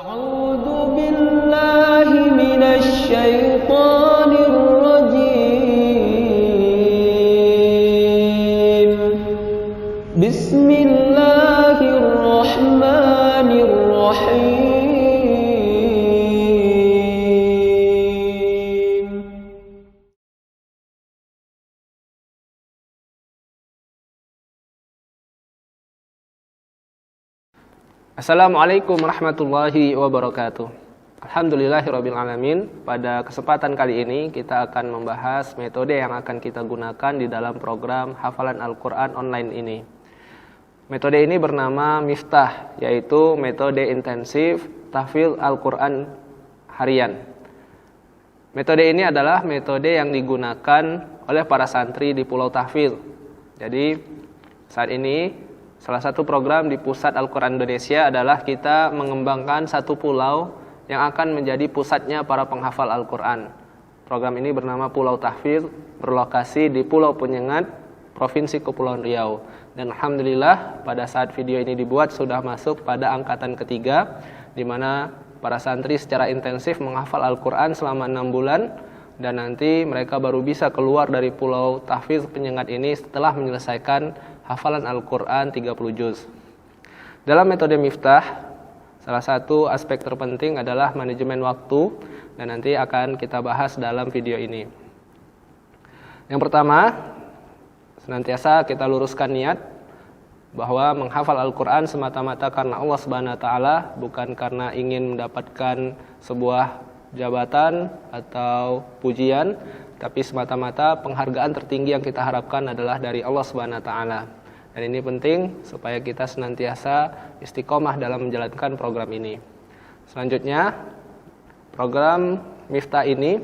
أعوذ بالله من الشيطان الرجيم بسم الله الرحمن الرحيم Assalamualaikum warahmatullahi wabarakatuh. Alhamdulillahirrabbilalamin. Pada kesempatan kali ini kita akan membahas metode yang akan kita gunakan di dalam program hafalan Al-Quran online ini. Metode ini bernama Miftah, yaitu metode intensif tahfidz Al-Quran harian. Metode ini adalah metode yang digunakan oleh para santri di Pulau Tahfidz. Jadi saat ini salah satu program di Pusat Al-Quran Indonesia adalah kita mengembangkan satu pulau yang akan menjadi pusatnya para penghafal Al-Quran. Program ini bernama Pulau Tahfidz, berlokasi di Pulau Penyengat, Provinsi Kepulauan Riau. Dan alhamdulillah pada saat video ini dibuat sudah masuk pada angkatan ketiga, di mana para santri secara intensif menghafal Al-Quran selama 6 bulan, dan nanti mereka baru bisa keluar dari Pulau Tahfidz Penyengat ini setelah menyelesaikan hafalan Al-Quran 30 juz. Dalam metode Miftah, salah satu aspek terpenting adalah manajemen waktu, dan nanti akan kita bahas dalam video ini. Yang pertama, senantiasa kita luruskan niat bahwa menghafal Al-Quran semata-mata karena Allah Subhanahu wa Ta'ala, bukan karena ingin mendapatkan sebuah jabatan atau pujian, tapi semata-mata penghargaan tertinggi yang kita harapkan adalah dari Allah Subhanahu wa Ta'ala. Dan ini penting supaya kita senantiasa istiqomah dalam menjalankan program ini. Selanjutnya, program Miftah ini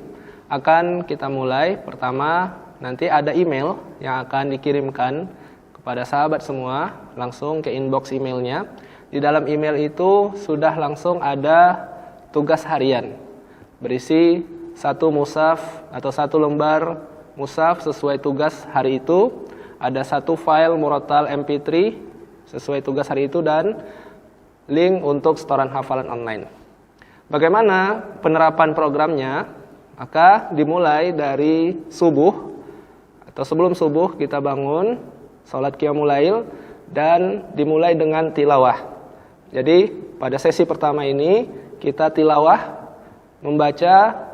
akan kita mulai. Pertama, nanti ada email yang akan dikirimkan kepada sahabat semua langsung ke inbox emailnya. Di dalam email itu sudah langsung ada tugas harian berisi satu mushaf atau satu lembar mushaf sesuai tugas hari itu, ada satu file murattal MP3 sesuai tugas hari itu, dan link untuk setoran hafalan online. Bagaimana penerapan programnya? Maka dimulai dari subuh atau sebelum subuh kita bangun, sholat qiyamul lail, dan dimulai dengan tilawah. Jadi pada sesi pertama ini kita tilawah, membaca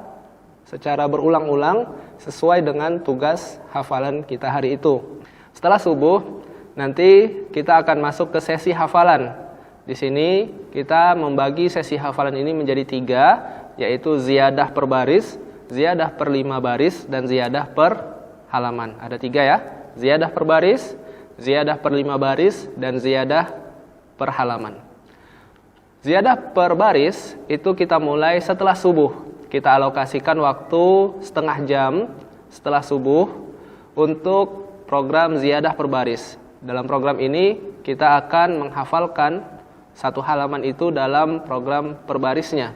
secara berulang-ulang sesuai dengan tugas hafalan kita hari itu. Setelah subuh, nanti kita akan masuk ke sesi hafalan. Di sini kita membagi sesi hafalan ini menjadi 3, yaitu ziyadah per baris, ziyadah per 5 baris, dan ziyadah per halaman. Ada 3 ya, ziyadah per baris, ziyadah per 5 baris, dan ziyadah per halaman. Ziyadah per baris itu kita mulai setelah subuh. Kita alokasikan waktu setengah jam setelah subuh untuk program ziyadah per baris. Dalam program ini kita akan menghafalkan satu halaman itu dalam program per barisnya.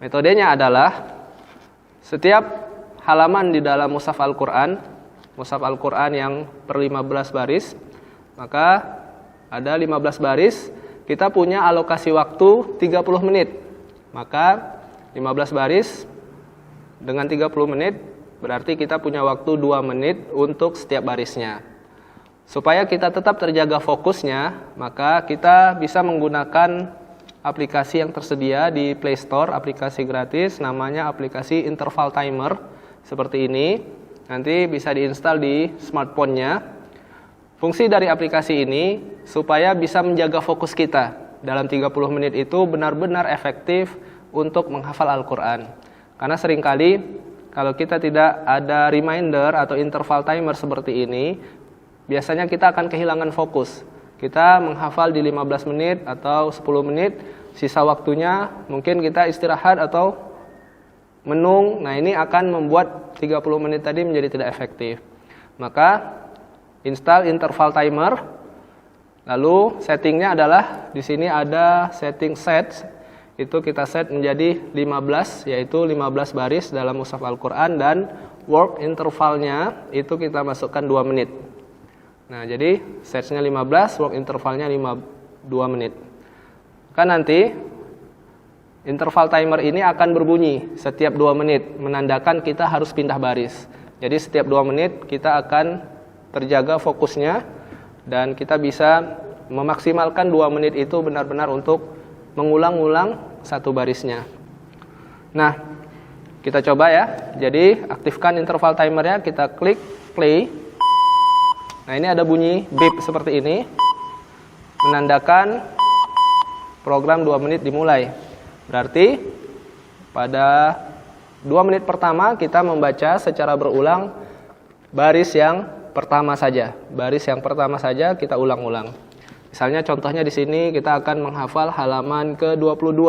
Metodenya adalah setiap halaman di dalam mushaf Al-Quran yang per 15 baris, maka ada 15 baris, kita punya alokasi waktu 30 menit. Maka 15 baris dengan 30 menit berarti kita punya waktu 2 menit untuk setiap barisnya. Supaya kita tetap terjaga fokusnya, maka kita bisa menggunakan aplikasi yang tersedia di Play Store, aplikasi gratis, namanya aplikasi interval timer seperti ini. Nanti bisa diinstal di smartphone-nya. Fungsi dari aplikasi ini supaya bisa menjaga fokus kita dalam 30 menit itu benar-benar efektif untuk menghafal Al-Quran. Karena seringkali kalau kita tidak ada reminder atau interval timer seperti ini, biasanya kita akan kehilangan fokus. Kita menghafal di 15 menit atau 10 menit, sisa waktunya mungkin kita istirahat atau menung. Nah, ini akan membuat 30 menit tadi menjadi tidak efektif. Maka install interval timer. Lalu settingnya adalah di sini ada setting set. Itu kita set menjadi 15, yaitu 15 baris dalam mushaf Al-Quran, dan work intervalnya itu kita masukkan 2 menit. Nah, jadi setnya 15, work intervalnya 2 menit. Kan nanti interval timer ini akan berbunyi setiap 2 menit, menandakan kita harus pindah baris. Jadi setiap 2 menit kita akan terjaga fokusnya dan kita bisa memaksimalkan 2 menit itu benar-benar untuk mengulang-ulang satu barisnya. Nah, kita coba ya. Jadi aktifkan interval timernya, kita klik play. Nah, ini ada bunyi beep seperti ini, menandakan program 2 menit dimulai. Berarti pada 2 menit pertama kita membaca secara berulang baris yang pertama saja. Baris yang pertama saja kita ulang-ulang. Misalnya contohnya di sini kita akan menghafal halaman ke-22.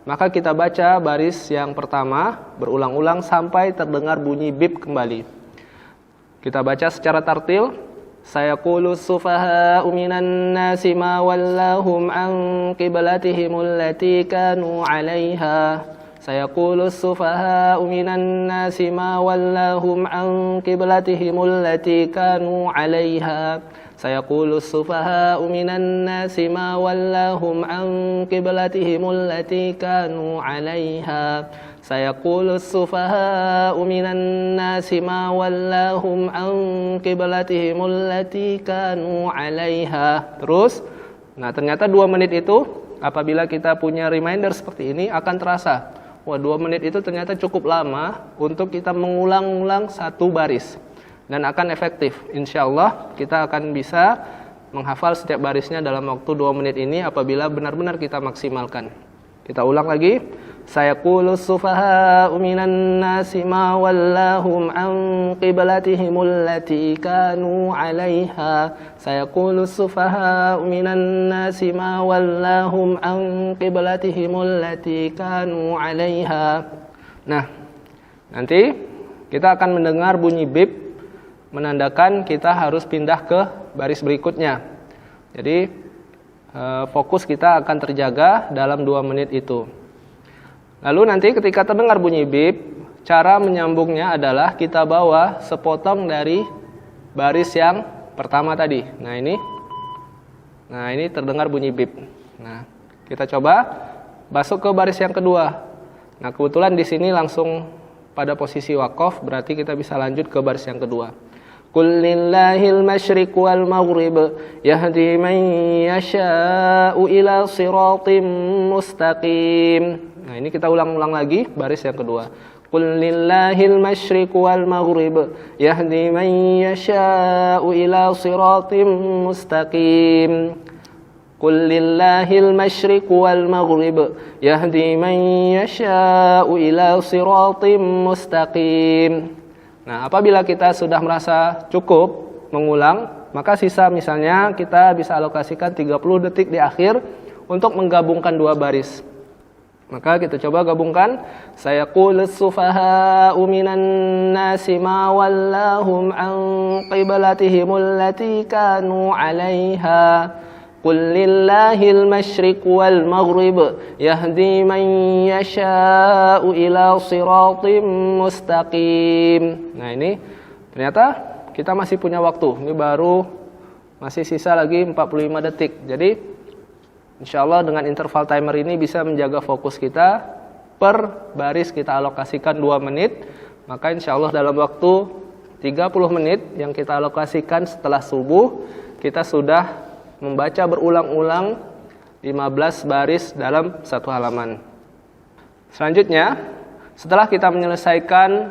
Maka kita baca baris yang pertama berulang-ulang sampai terdengar bunyi beep kembali. Kita baca secara tartil. Sayaqulu sufaha'u minan nasi ma wallahum an qiblatihim allati kanu 'alaiha. Sayaqulu sufaha'u minan nasi ma wallahum an qiblatihim allati kanu 'alaiha. Sayaqulu sufaha'u minan nasi ma wallahum an qiblatihim allati kanu 'alaiha. Sayaqulu sufaha'u minan nasi ma wallahum an qiblatihim allati kanu 'alaiha. Terus, nah ternyata 2 menit itu apabila kita punya reminder seperti ini akan terasa. Wah, 2 menit itu ternyata cukup lama untuk kita mengulang-ulang satu baris dan akan efektif. Insyaallah kita akan bisa menghafal setiap barisnya dalam waktu 2 menit ini apabila benar-benar kita maksimalkan. Kita ulang lagi. Sayaqulu sufaha'u minan nasi ma wallahum an qiblatihim allati kanu 'alaiha. Sayaqulu sufaha'u minan nasi ma wallahum an qiblatihim allati kanu 'alaiha. Nah, nanti kita akan mendengar bunyi beep menandakan kita harus pindah ke baris berikutnya. Jadi fokus kita akan terjaga dalam 2 menit itu. Lalu nanti ketika terdengar bunyi beep, cara menyambungnya adalah kita bawa sepotong dari baris yang pertama tadi. Nah ini terdengar bunyi beep. Nah, kita coba masuk ke baris yang kedua. Nah, kebetulan di sini langsung pada posisi waqaf, berarti kita bisa lanjut ke baris yang kedua. Qul lillahil masyriq wal maghrib yahdi man yasha'u ila siratim mustaqim. Nah, ini kita ulang-ulang lagi baris yang kedua. Qul lillahil masyriq wal maghrib yahdi man yasha'u ila siratim mustaqim. Qul lillahil masyriq wal maghrib yahdi man yasha'u ila siratim mustaqim. Nah, apabila kita sudah merasa cukup mengulang, maka sisa misalnya kita bisa alokasikan 30 detik di akhir untuk menggabungkan 2 baris. Maka kita coba gabungkan. Sayaqulu sufaha'u minan nasi ma wallahum an qiblatihim allati kanu 'alaiha. Qul lillahil masyriq wal maghrib yahdi man yasha'u ila siratim mustaqim. Nah, ini ternyata kita masih punya waktu. Ini baru masih sisa lagi 45 detik. Jadi insyaallah dengan interval timer ini bisa menjaga fokus kita. Per baris kita alokasikan 2 menit. Maka insyaallah dalam waktu 30 menit yang kita alokasikan setelah subuh, kita sudah membaca berulang-ulang 15 baris dalam satu halaman. Selanjutnya, setelah kita menyelesaikan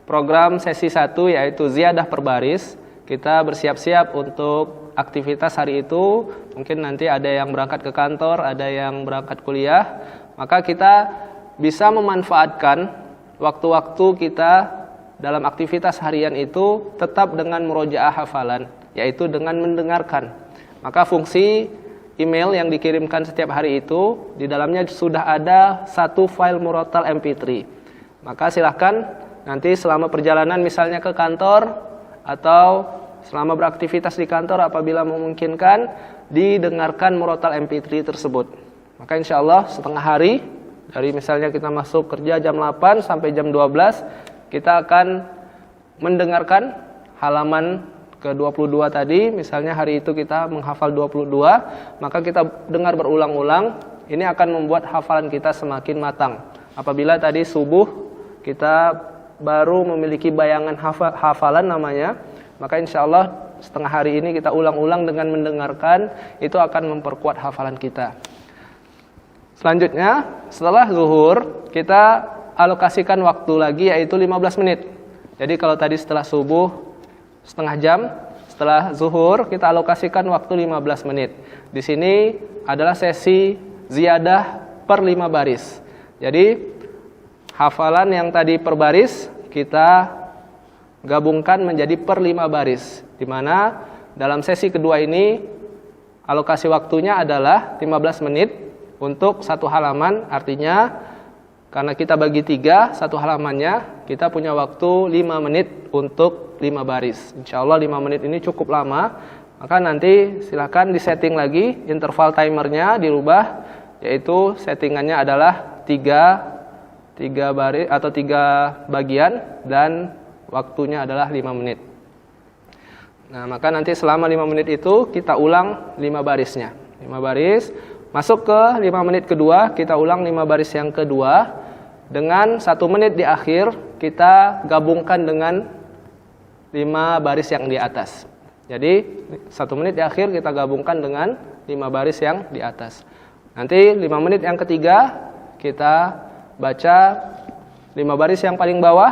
program sesi 1 yaitu ziyadah per baris, kita bersiap-siap untuk aktivitas hari itu. Mungkin nanti ada yang berangkat ke kantor, ada yang berangkat kuliah. Maka kita bisa memanfaatkan waktu-waktu kita dalam aktivitas harian itu tetap dengan murojaah hafalan, yaitu dengan mendengarkan. Maka fungsi email yang dikirimkan setiap hari itu, di dalamnya sudah ada 1 file murotal MP3. Maka silahkan nanti selama perjalanan misalnya ke kantor atau selama beraktivitas di kantor apabila memungkinkan, didengarkan murotal MP3 tersebut. Maka insya Allah setengah hari, dari misalnya kita masuk kerja jam 8 sampai jam 12, kita akan mendengarkan halaman ke-22 tadi. Misalnya hari itu kita menghafal 22, maka kita dengar berulang-ulang ini akan membuat hafalan kita semakin matang. Apabila tadi subuh kita baru memiliki bayangan hafalan namanya, maka insya Allah setengah hari ini kita ulang-ulang dengan mendengarkan, itu akan memperkuat hafalan kita. Selanjutnya, setelah zuhur, kita alokasikan waktu lagi yaitu 15 menit. Jadi kalau tadi setelah subuh setengah jam, setelah zuhur kita alokasikan waktu 15 menit. Di sini adalah sesi ziyadah per 5 baris. Jadi hafalan yang tadi per baris kita gabungkan menjadi per 5 baris. Di mana dalam sesi kedua ini alokasi waktunya adalah 15 menit untuk satu halaman. Artinya karena kita bagi 3 satu halamannya, kita punya waktu 5 menit untuk 5 baris. Insya Allah 5 menit ini cukup lama. Maka nanti silakan disetting lagi interval timernya, dirubah, yaitu settingannya adalah 3 baris atau 3 bagian dan waktunya adalah 5 menit. Nah, maka nanti selama 5 menit itu kita ulang 5 barisnya. 5 baris, masuk ke 5 menit kedua, kita ulang 5 baris yang kedua. Dengan 1 menit di akhir, kita gabungkan dengan 5 baris yang di atas. Jadi 1 menit di akhir kita gabungkan dengan 5 baris yang di atas. Nanti 5 menit yang ketiga kita baca 5 baris yang paling bawah,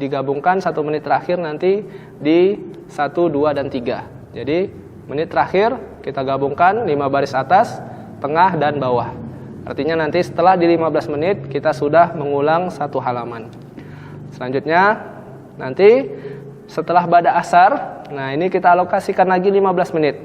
digabungkan 1 menit terakhir nanti di 1, 2, dan 3. Jadi menit terakhir kita gabungkan 5 baris atas, tengah, dan bawah. Artinya nanti setelah di 15 menit kita sudah mengulang 1 halaman. Selanjutnya nanti setelah ba'da asar, nah ini kita alokasikan lagi 15 menit.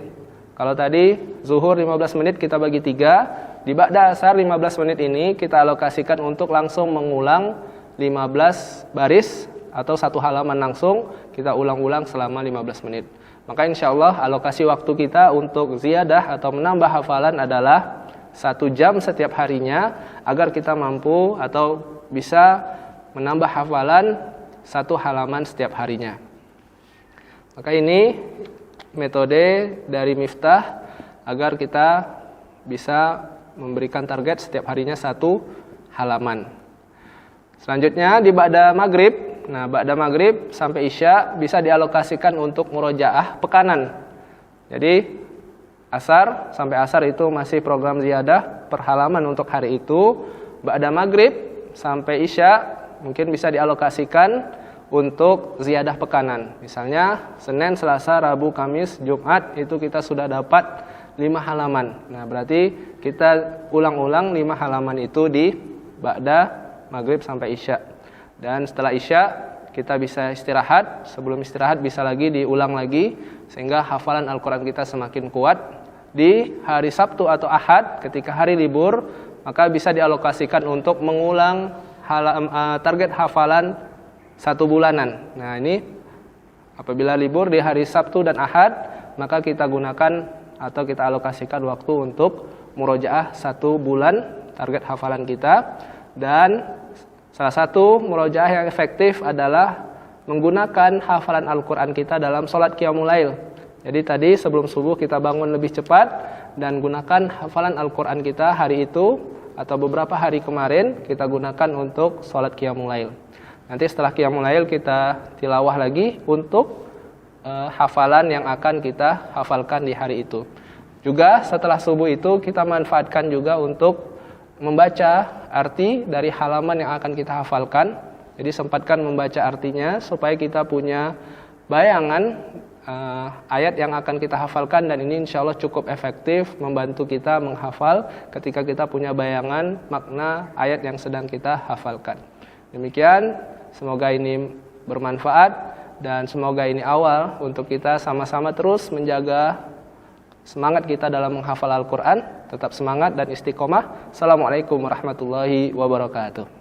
Kalau tadi zuhur 15 menit kita bagi 3, di ba'da asar 15 menit ini kita alokasikan untuk langsung mengulang 15 baris atau 1 halaman langsung kita ulang-ulang selama 15 menit. Maka insya Allah alokasi waktu kita untuk ziyadah atau menambah hafalan adalah 1 jam setiap harinya, agar kita mampu atau bisa menambah hafalan 1 halaman setiap harinya. Maka ini metode dari Miftah agar kita bisa memberikan target setiap harinya 1 halaman. Selanjutnya di ba'da maghrib. Nah, ba'da maghrib sampai isya bisa dialokasikan untuk murojaah pekanan. Jadi asar sampai asar itu masih program ziyadah per halaman untuk hari itu. Ba'da maghrib sampai isya mungkin bisa dialokasikan untuk ziyadah pekanan. Misalnya Senin, Selasa, Rabu, Kamis, Jumat itu kita sudah dapat 5 halaman. Nah, berarti kita ulang-ulang 5 halaman itu di ba'da maghrib sampai isya. Dan setelah isya kita bisa istirahat. Sebelum istirahat bisa lagi diulang lagi sehingga hafalan Al-Quran kita semakin kuat. Di hari Sabtu atau Ahad ketika hari libur, maka bisa dialokasikan untuk mengulang target hafalan 1 bulanan. Nah, ini apabila libur di hari Sabtu dan Ahad, maka kita gunakan atau kita alokasikan waktu untuk murojaah 1 bulan target hafalan kita. Dan salah satu murojaah yang efektif adalah menggunakan hafalan Al-Quran kita dalam sholat Qiyamul Lail. Jadi tadi sebelum subuh kita bangun lebih cepat dan gunakan hafalan Al-Quran kita hari itu atau beberapa hari kemarin kita gunakan untuk sholat Qiyamul Lail. Nanti setelah Qiyamul Lail kita tilawah lagi untuk hafalan yang akan kita hafalkan di hari itu. Juga setelah subuh itu kita manfaatkan juga untuk membaca arti dari halaman yang akan kita hafalkan. Jadi sempatkan membaca artinya supaya kita punya bayangan ayat yang akan kita hafalkan, dan ini insya Allah cukup efektif membantu kita menghafal ketika kita punya bayangan makna ayat yang sedang kita hafalkan. Demikian, semoga ini bermanfaat dan semoga ini awal untuk kita sama-sama terus menjaga semangat kita dalam menghafal Al-Quran. Tetap semangat dan istiqomah. Assalamualaikum warahmatullahi wabarakatuh.